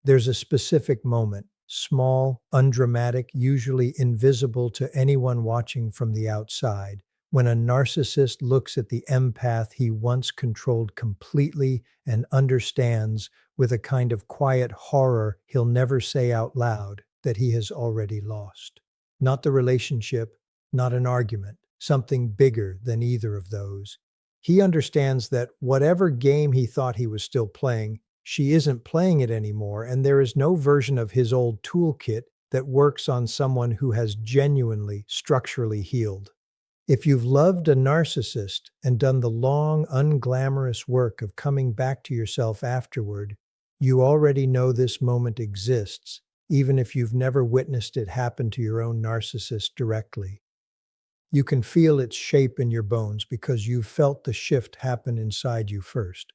There's a specific moment, small, undramatic, usually invisible to anyone watching from the outside, when a narcissist looks at the empath he once controlled completely and understands, with a kind of quiet horror he'll never say out loud, that he has already lost. Not the relationship, not an argument, something bigger than either of those. He understands that whatever game he thought he was still playing, she isn't playing it anymore, and there is no version of his old toolkit that works on someone who has genuinely, structurally healed. If you've loved a narcissist and done the long, unglamorous work of coming back to yourself afterward, you already know this moment exists, even if you've never witnessed it happen to your own narcissist directly. You can feel its shape in your bones because you've felt the shift happen inside you first.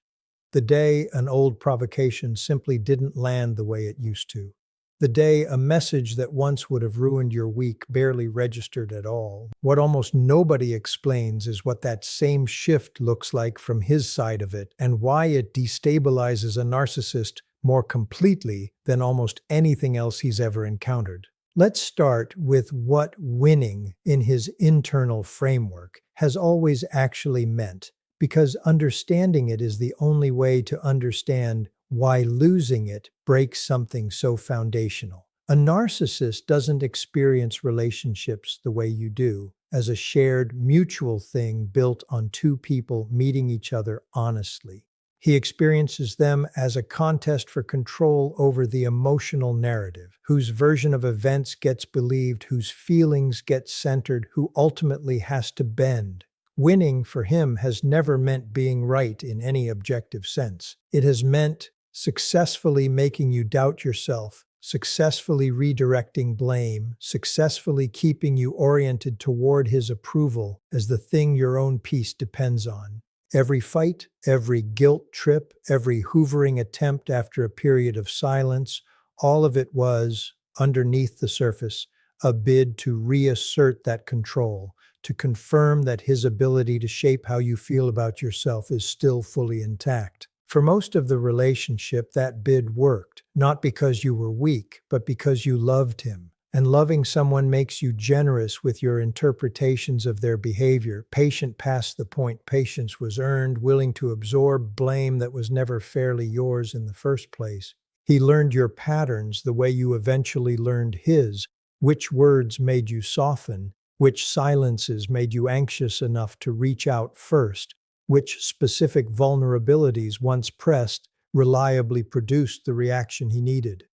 The day an old provocation simply didn't land the way it used to. The day a message that once would have ruined your week barely registered at all. What almost nobody explains is what that same shift looks like from his side of it, and why it destabilizes a narcissist more completely than almost anything else he's ever encountered. Let's start with what winning in his internal framework has always actually meant, because understanding it is the only way to understand why losing it breaks something so foundational. A narcissist doesn't experience relationships the way you do, as a shared, mutual thing built on two people meeting each other honestly. He experiences them as a contest for control over the emotional narrative, whose version of events gets believed, whose feelings get centered, who ultimately has to bend. Winning for him has never meant being right in any objective sense. It has meant successfully making you doubt yourself, successfully redirecting blame, successfully keeping you oriented toward his approval as the thing your own peace depends on. Every fight, every guilt trip, every hoovering attempt after a period of silence, all of it was, underneath the surface, a bid to reassert that control, to confirm that his ability to shape how you feel about yourself is still fully intact. For most of the relationship, that bid worked, not because you were weak, but because you loved him. And loving someone makes you generous with your interpretations of their behavior, patient past the point patience was earned, willing to absorb blame that was never fairly yours in the first place. He learned your patterns the way you eventually learned his, which words made you soften, which silences made you anxious enough to reach out first, which specific vulnerabilities, once pressed, reliably produced the reaction he needed.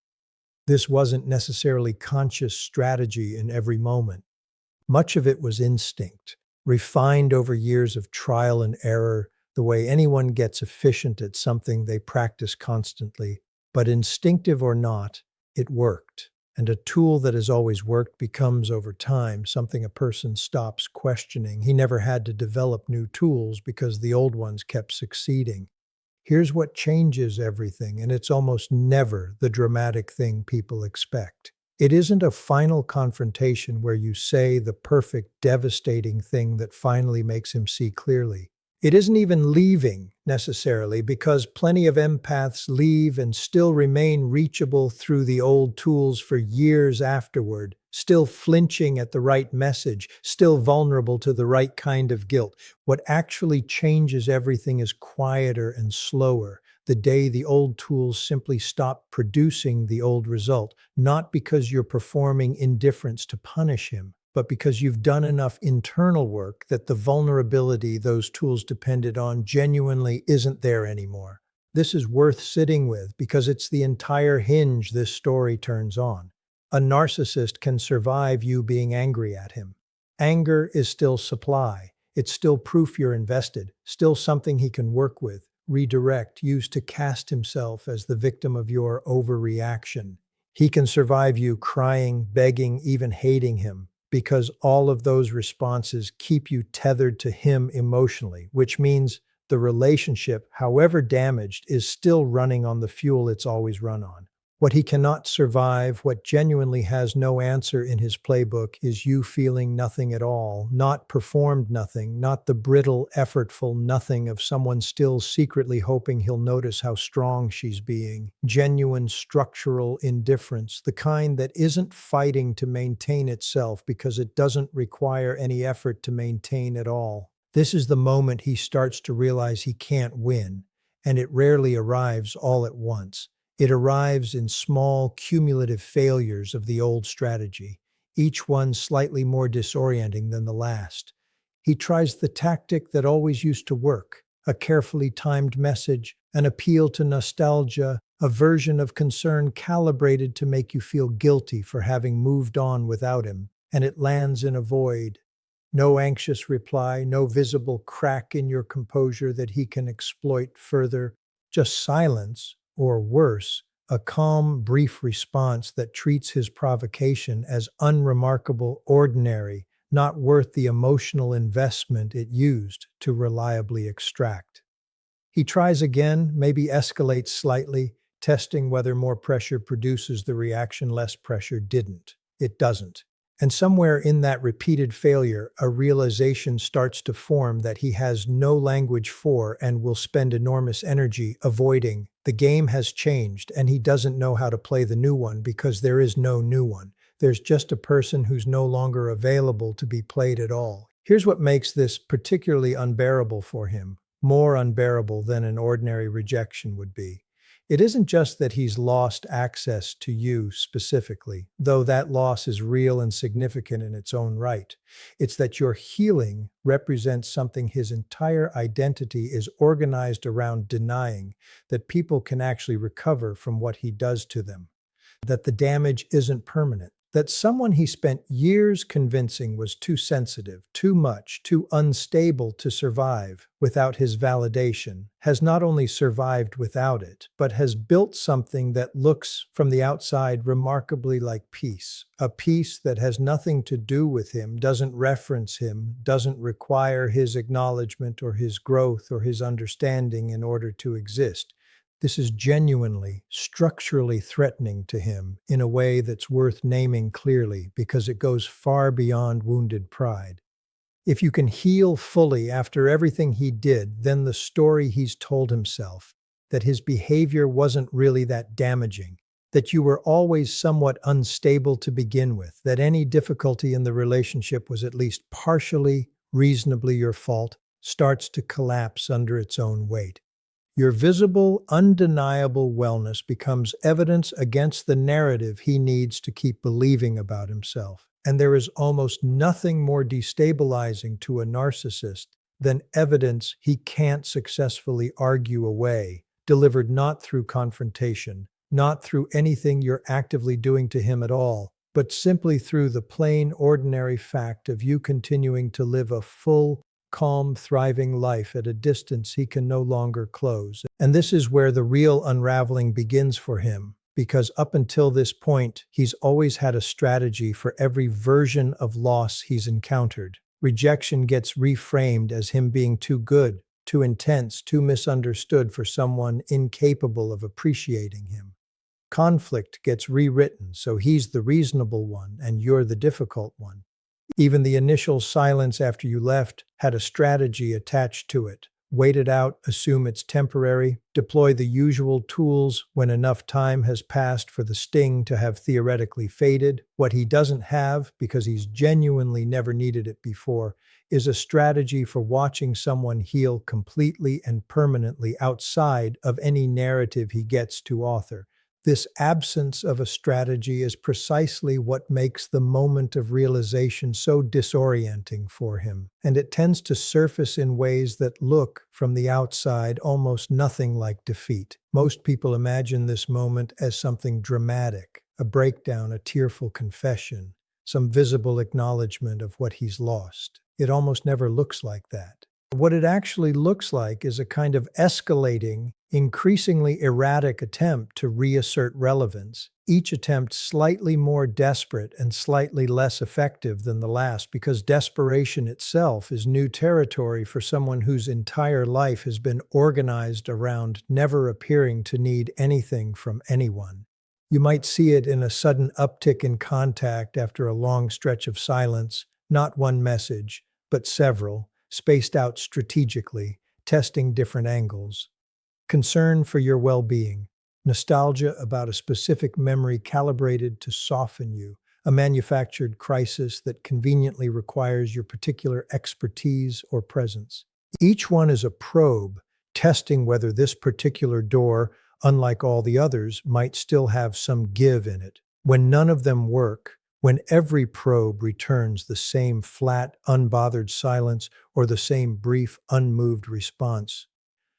This wasn't necessarily conscious strategy in every moment. Much of it was instinct, refined over years of trial and error, the way anyone gets efficient at something they practice constantly. But instinctive or not, it worked. And a tool that has always worked becomes, over time, something a person stops questioning. He never had to develop new tools because the old ones kept succeeding. Here's what changes everything, and it's almost never the dramatic thing people expect. It isn't a final confrontation where you say the perfect, devastating thing that finally makes him see clearly. It isn't even leaving, necessarily, because plenty of empaths leave and still remain reachable through the old tools for years afterward, still flinching at the right message, still vulnerable to the right kind of guilt. What actually changes everything is quieter and slower, the day the old tools simply stop producing the old result, not because you're performing indifference to punish him, but because you've done enough internal work that the vulnerability those tools depended on genuinely isn't there anymore. This is worth sitting with because it's the entire hinge this story turns on. A narcissist can survive you being angry at him. Anger is still supply. It's still proof you're invested, still something he can work with, redirect, use to cast himself as the victim of your overreaction. He can survive you crying, begging, even hating him, because all of those responses keep you tethered to him emotionally, which means the relationship, however damaged, is still running on the fuel it's always run on. What he cannot survive, what genuinely has no answer in his playbook, is you feeling nothing at all, not performed nothing, not the brittle, effortful nothing of someone still secretly hoping he'll notice how strong she's being. Genuine structural indifference, the kind that isn't fighting to maintain itself because it doesn't require any effort to maintain at all. This is the moment he starts to realize he can't win, and it rarely arrives all at once. It arrives in small, cumulative failures of the old strategy, each one slightly more disorienting than the last. He tries the tactic that always used to work, a carefully timed message, an appeal to nostalgia, a version of concern calibrated to make you feel guilty for having moved on without him, and it lands in a void. No anxious reply, no visible crack in your composure that he can exploit further, just silence, or worse, a calm, brief response that treats his provocation as unremarkable, ordinary, not worth the emotional investment it used to reliably extract. He tries again, maybe escalates slightly, testing whether more pressure produces the reaction less pressure didn't. It doesn't. And somewhere in that repeated failure, a realization starts to form that he has no language for and will spend enormous energy avoiding. The game has changed, and he doesn't know how to play the new one because there is no new one. There's just a person who's no longer available to be played at all. Here's what makes this particularly unbearable for him, more unbearable than an ordinary rejection would be. It isn't just that he's lost access to you specifically, though that loss is real and significant in its own right. It's that your healing represents something his entire identity is organized around denying, that people can actually recover from what he does to them, that the damage isn't permanent, that someone he spent years convincing was too sensitive, too much, too unstable to survive without his validation, has not only survived without it, but has built something that looks from the outside remarkably like peace. A peace that has nothing to do with him, doesn't reference him, doesn't require his acknowledgement or his growth or his understanding in order to exist. This is genuinely, structurally threatening to him in a way that's worth naming clearly because it goes far beyond wounded pride. If you can heal fully after everything he did, then the story he's told himself, that his behavior wasn't really that damaging, that you were always somewhat unstable to begin with, that any difficulty in the relationship was at least partially, reasonably your fault, starts to collapse under its own weight. Your visible, undeniable wellness becomes evidence against the narrative he needs to keep believing about himself. And there is almost nothing more destabilizing to a narcissist than evidence he can't successfully argue away, delivered not through confrontation, not through anything you're actively doing to him at all, but simply through the plain, ordinary fact of you continuing to live a full, calm, thriving life at a distance he can no longer close. And this is where the real unraveling begins for him, because up until this point, he's always had a strategy for every version of loss he's encountered. Rejection gets reframed as him being too good, too intense, too misunderstood for someone incapable of appreciating him. Conflict gets rewritten, so he's the reasonable one and you're the difficult one. Even the initial silence after you left had a strategy attached to it. Wait it out, assume it's temporary, deploy the usual tools when enough time has passed for the sting to have theoretically faded. What he doesn't have, because he's genuinely never needed it before, is a strategy for watching someone heal completely and permanently outside of any narrative he gets to author. This absence of a strategy is precisely what makes the moment of realization so disorienting for him, and it tends to surface in ways that look, from the outside, almost nothing like defeat. Most people imagine this moment as something dramatic, a breakdown, a tearful confession, some visible acknowledgement of what he's lost. It almost never looks like that. What it actually looks like is a kind of escalating, increasingly erratic attempt to reassert relevance, each attempt slightly more desperate and slightly less effective than the last, because desperation itself is new territory for someone whose entire life has been organized around never appearing to need anything from anyone. You might see it in a sudden uptick in contact after a long stretch of silence, not one message, but several, spaced out strategically, testing different angles. Concern for your well being, nostalgia about a specific memory calibrated to soften you, a manufactured crisis that conveniently requires your particular expertise or presence. Each one is a probe, testing whether this particular door, unlike all the others, might still have some give in it. When none of them work, when every probe returns the same flat, unbothered silence or the same brief, unmoved response,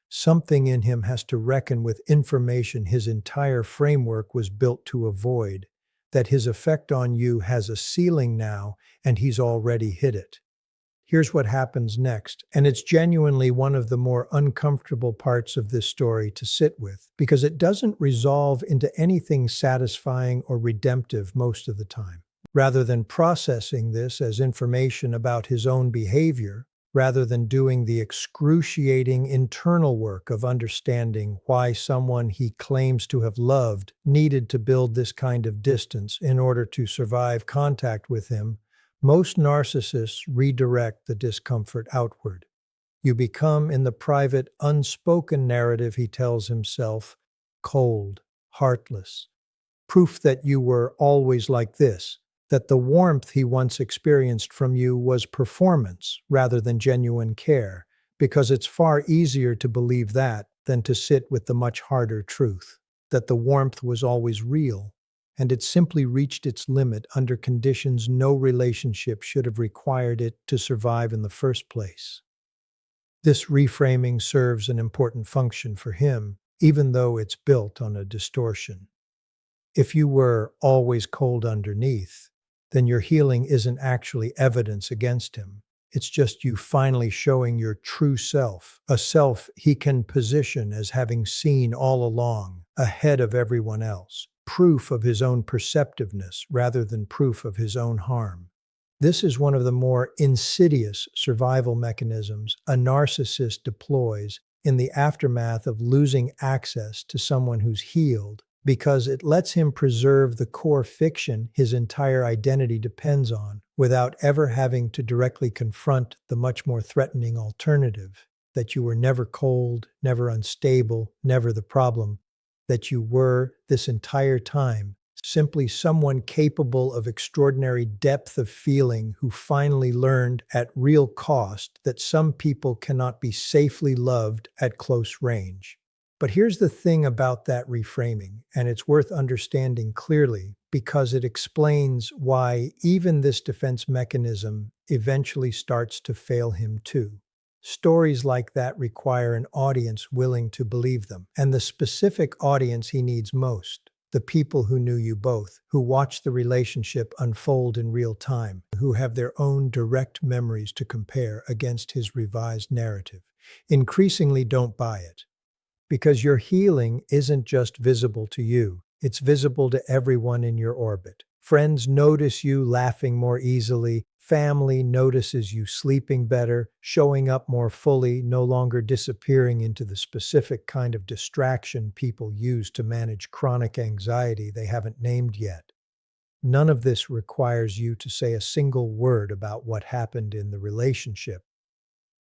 something in him has to reckon with information his entire framework was built to avoid, that his effect on you has a ceiling now and he's already hit it. Here's what happens next, and it's genuinely one of the more uncomfortable parts of this story to sit with, because it doesn't resolve into anything satisfying or redemptive most of the time. Rather than processing this as information about his own behavior, rather than doing the excruciating internal work of understanding why someone he claims to have loved needed to build this kind of distance in order to survive contact with him, most narcissists redirect the discomfort outward. You become, in the private, unspoken narrative he tells himself, cold, heartless. Proof that you were always like this, that the warmth he once experienced from you was performance rather than genuine care, because it's far easier to believe that than to sit with the much harder truth, that the warmth was always real, and it simply reached its limit under conditions no relationship should have required it to survive in the first place. This reframing serves an important function for him, even though it's built on a distortion. If you were always cold underneath, then your healing isn't actually evidence against him. It's just you finally showing your true self, a self he can position as having seen all along, ahead of everyone else. Proof of his own perceptiveness rather than proof of his own harm. This is one of the more insidious survival mechanisms a narcissist deploys in the aftermath of losing access to someone who's healed, because it lets him preserve the core fiction his entire identity depends on without ever having to directly confront the much more threatening alternative, that you were never cold, never unstable, never the problem, that you were, this entire time, simply someone capable of extraordinary depth of feeling who finally learned at real cost that some people cannot be safely loved at close range. But here's the thing about that reframing, and it's worth understanding clearly because it explains why even this defense mechanism eventually starts to fail him too. Stories like that require an audience willing to believe them, and the specific audience he needs most, the people who knew you both, who watched the relationship unfold in real time, who have their own direct memories to compare against his revised narrative, increasingly don't buy it. Because your healing isn't just visible to you, it's visible to everyone in your orbit. Friends notice you laughing more easily. Family notices you sleeping better, showing up more fully, no longer disappearing into the specific kind of distraction people use to manage chronic anxiety they haven't named yet. None of this requires you to say a single word about what happened in the relationship.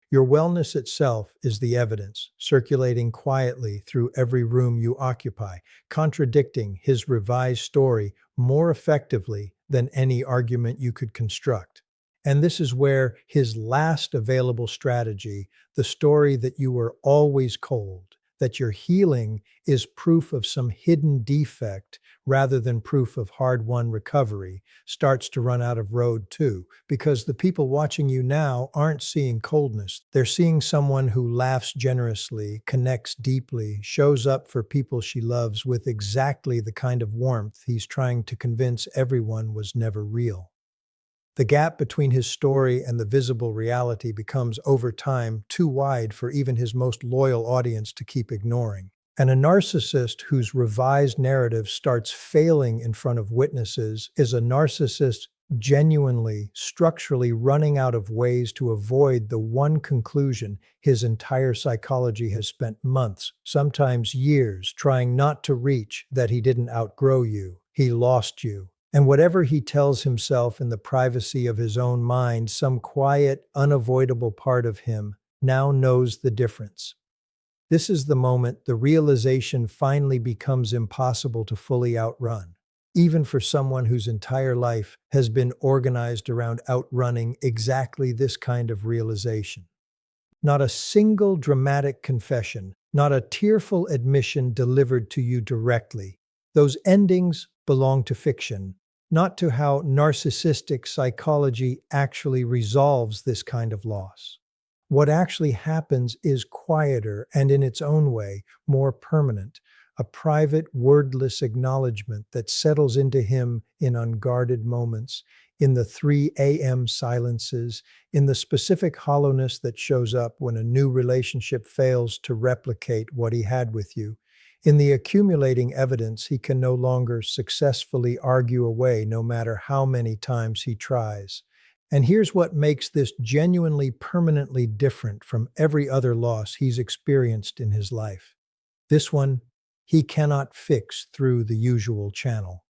Your wellness itself is the evidence, circulating quietly through every room you occupy, contradicting his revised story more effectively than any argument you could construct. And this is where his last available strategy, the story that you were always cold, that your healing is proof of some hidden defect rather than proof of hard-won recovery, starts to run out of road too, because the people watching you now aren't seeing coldness. They're seeing someone who laughs generously, connects deeply, shows up for people she loves with exactly the kind of warmth he's trying to convince everyone was never real. The gap between his story and the visible reality becomes, over time, too wide for even his most loyal audience to keep ignoring. And a narcissist whose revised narrative starts failing in front of witnesses is a narcissist genuinely, structurally running out of ways to avoid the one conclusion his entire psychology has spent months, sometimes years, trying not to reach: that he didn't outgrow you, he lost you. And whatever he tells himself in the privacy of his own mind, some quiet, unavoidable part of him now knows the difference. This is the moment the realization finally becomes impossible to fully outrun, even for someone whose entire life has been organized around outrunning exactly this kind of realization. Not a single dramatic confession, not a tearful admission delivered to you directly. Those endings belong to fiction, not to how narcissistic psychology actually resolves this kind of loss. What actually happens is quieter and, in its own way, more permanent, a private, wordless acknowledgement that settles into him in unguarded moments, in the 3 a.m. silences, in the specific hollowness that shows up when a new relationship fails to replicate what he had with you, in the accumulating evidence he can no longer successfully argue away no matter how many times he tries. And here's what makes this genuinely permanently different from every other loss he's experienced in his life. This one, he cannot fix through the usual channel.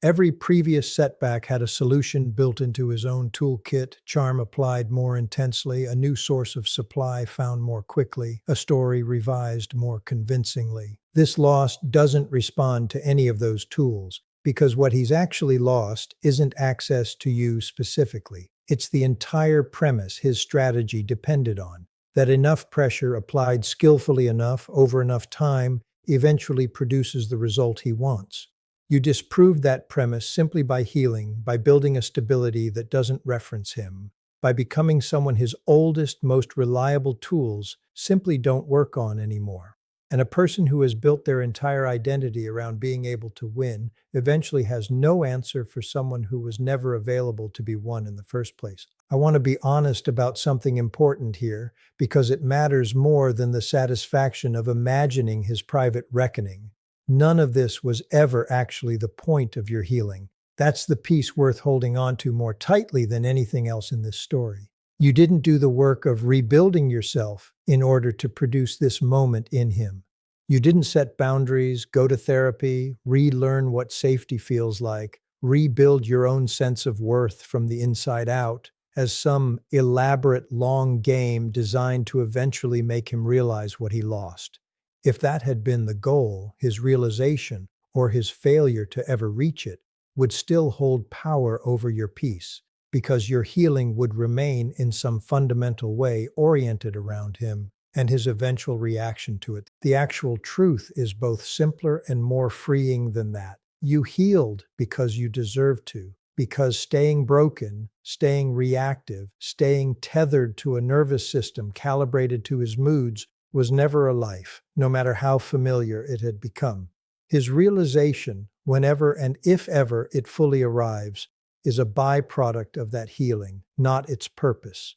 Every previous setback had a solution built into his own toolkit: charm applied more intensely, a new source of supply found more quickly, a story revised more convincingly. This loss doesn't respond to any of those tools, because what he's actually lost isn't access to you specifically. It's the entire premise his strategy depended on: that enough pressure applied skillfully enough over enough time eventually produces the result he wants. You disproved that premise simply by healing, by building a stability that doesn't reference him, by becoming someone his oldest, most reliable tools simply don't work on anymore. And a person who has built their entire identity around being able to win eventually has no answer for someone who was never available to be won in the first place. I want to be honest about something important here, because it matters more than the satisfaction of imagining his private reckoning. None of this was ever actually the point of your healing. That's the piece worth holding on to more tightly than anything else in this story. You didn't do the work of rebuilding yourself in order to produce this moment in him. You didn't set boundaries, go to therapy, relearn what safety feels like, rebuild your own sense of worth from the inside out, as some elaborate long game designed to eventually make him realize what he lost. If that had been the goal, his realization, or his failure to ever reach it, would still hold power over your peace, because your healing would remain in some fundamental way oriented around him and his eventual reaction to it. The actual truth is both simpler and more freeing than that. You healed because you deserved to, because staying broken, staying reactive, staying tethered to a nervous system calibrated to his moods was never a life, no matter how familiar it had become. His realization, whenever and if ever it fully arrives, is a byproduct of that healing, not its purpose.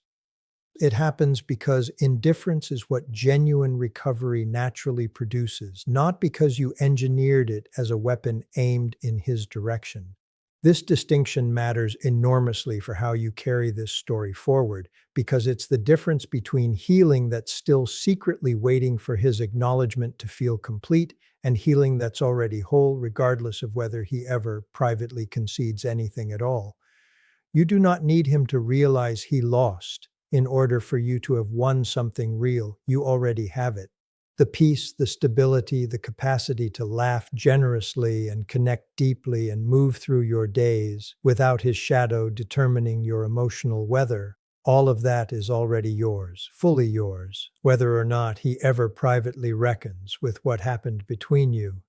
It happens because indifference is what genuine recovery naturally produces, not because you engineered it as a weapon aimed in his direction. This distinction matters enormously for how you carry this story forward, because it's the difference between healing that's still secretly waiting for his acknowledgement to feel complete and healing that's already whole, regardless of whether he ever privately concedes anything at all. You do not need him to realize he lost in order for you to have won something real. You already have it. The peace, the stability, the capacity to laugh generously and connect deeply and move through your days without his shadow determining your emotional weather, all of that is already yours, fully yours, whether or not he ever privately reckons with what happened between you.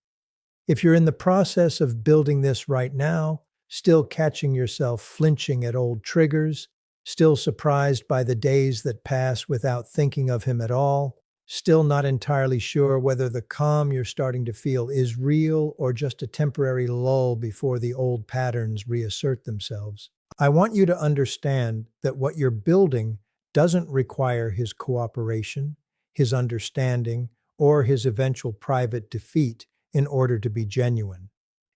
If you're in the process of building this right now, still catching yourself flinching at old triggers, still surprised by the days that pass without thinking of him at all, still not entirely sure whether the calm you're starting to feel is real or just a temporary lull before the old patterns reassert themselves, I want you to understand that what you're building doesn't require his cooperation, his understanding, or his eventual private defeat in order to be genuine.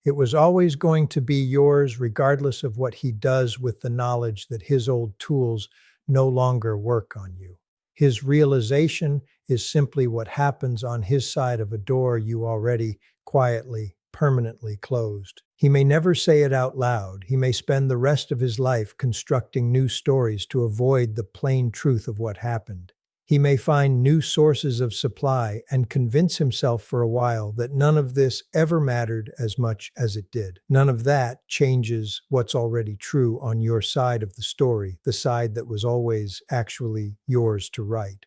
It was always going to be yours, regardless of what he does with the knowledge that his old tools no longer work on you. His realization is simply what happens on his side of a door you already quietly, permanently closed. He may never say it out loud. He may spend the rest of his life constructing new stories to avoid the plain truth of what happened. He may find new sources of supply and convince himself for a while that none of this ever mattered as much as it did. None of that changes what's already true on your side of the story, the side that was always actually yours to write.